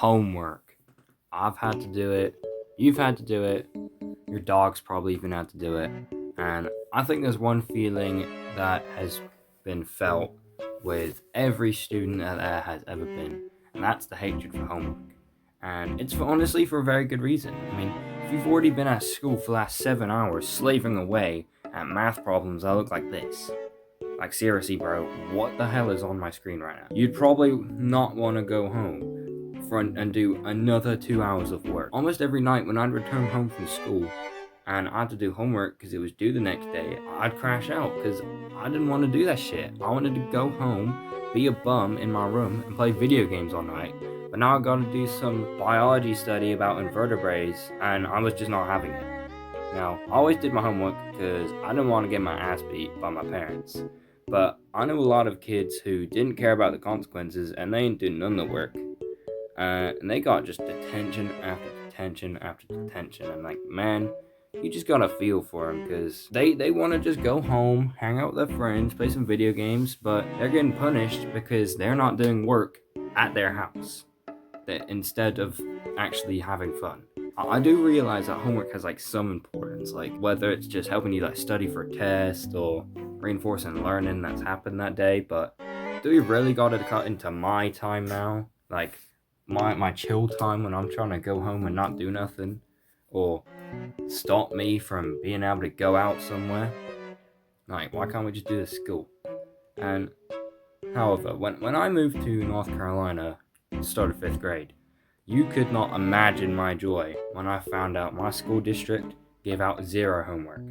Homework. I've had to do it. You've had to do it. Your dog's probably even had to do it. And I think there's one feeling that has been felt with every student that there has ever been, and that's the hatred for homework. And it's honestly for a very good reason. I mean, if you've already been at school for the last 7 hours slaving away at math problems that look like this, like seriously bro, what the hell is on my screen right now? You'd probably not want to go home and do another 2 hours of work. Almost every night when I'd return home from school and I had to do homework because it was due the next day, I'd crash out because I didn't want to do that shit. I wanted to go home, be a bum in my room, and play video games all night. But now I gotta do some biology study about invertebrates, and I was just not having it. Now, I always did my homework because I didn't want to get my ass beat by my parents. But I know a lot of kids who didn't care about the consequences and they ain't doing none of the work. And they got just detention after detention after detention. And like, man, you just gotta feel for them because they want to just go home, hang out with their friends, play some video games, but they're getting punished because they're not doing work at their house instead of actually having fun. I do realize that homework has like some importance, like whether it's just helping you like study for a test or reinforcing learning that's happened that day, but do we really gotta cut into my time now? Like my chill time when I'm trying to go home and not do nothing? Or stop me from being able to go out somewhere? Like, why can't we just do this at school? And however, when I moved to North Carolina at the start of 5th grade, you could not imagine my joy when I found out my school district gave out zero homework.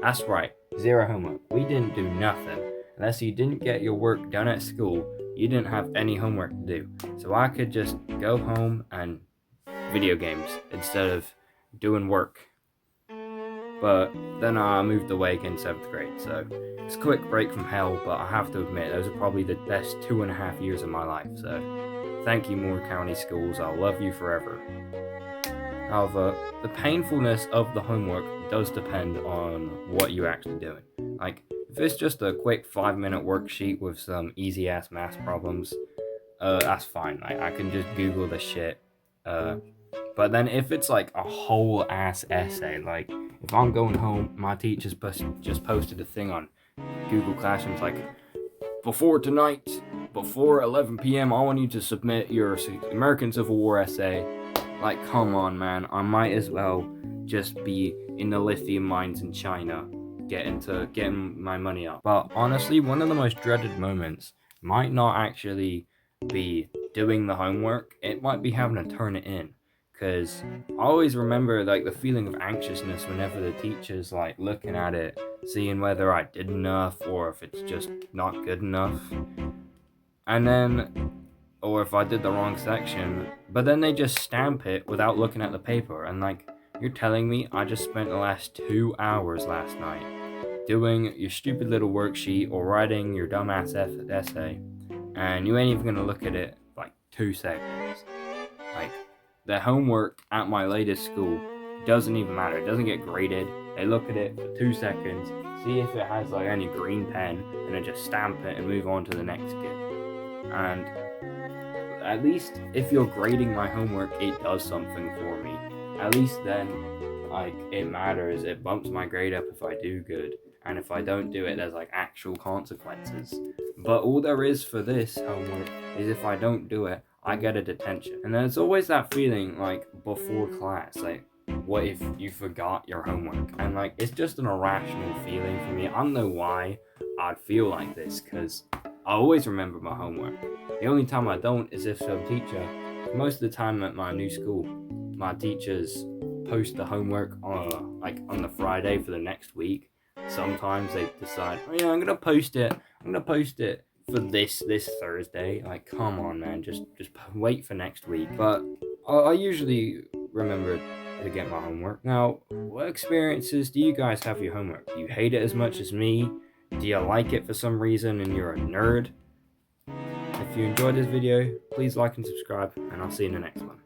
That's right, zero homework. We didn't do nothing. Unless you didn't get your work done at school, you didn't have any homework to do. So I could just go home and video games instead of doing work. But then I moved away again 7th grade, so it's a quick break from hell, but I have to admit, those are probably the best 2.5 years of my life, so thank you, Moore County Schools, I'll love you forever. However, the painfulness of the homework does depend on what you're actually doing. Like, if it's just a quick 5-minute worksheet with some easy-ass math problems, that's fine, I can just Google the shit. But then if it's like a whole ass essay, like if I'm going home, my teacher's just posted a thing on Google Classroom, it's like, before tonight, before 11 p.m, I want you to submit your American Civil War essay. Like, come on, man, I might as well just be in the lithium mines in China, getting my money up. But honestly, one of the most dreaded moments might not actually be doing the homework, it might be having to turn it in. Because I always remember like the feeling of anxiousness whenever the teacher's like looking at it, seeing whether I did enough or if it's just not good enough. And then, or if I did the wrong section, but then they just stamp it without looking at the paper. And like, you're telling me I just spent the last 2 hours last night doing your stupid little worksheet or writing your dumbass essay, and you ain't even gonna look at it like 2 seconds. Like, the homework at my latest school doesn't even matter. It doesn't get graded. They look at it for 2 seconds, see if it has like any green pen, and then just stamp it and move on to the next kid. And at least if you're grading my homework, it does something for me. At least then, like, it matters. It bumps my grade up if I do good. And if I don't do it, there's like actual consequences. But all there is for this homework is if I don't do it, I get a detention. And there's always that feeling like before class, like, what if you forgot your homework? And like, it's just an irrational feeling for me. I don't know why I'd feel like this, because I always remember my homework. The only time I don't is if some teacher, most of the time at my new school, my teachers post the homework on the Friday for the next week. Sometimes they decide, oh yeah, I'm gonna post it for this Thursday. Like, come on, man, just wait for next week. But I usually remember to get my homework. Now, what experiences do you guys have your homework? Do you hate it as much as me? Do you like it for some reason and you're a nerd? If you enjoyed this video, please like and subscribe, and I'll see you in the next one.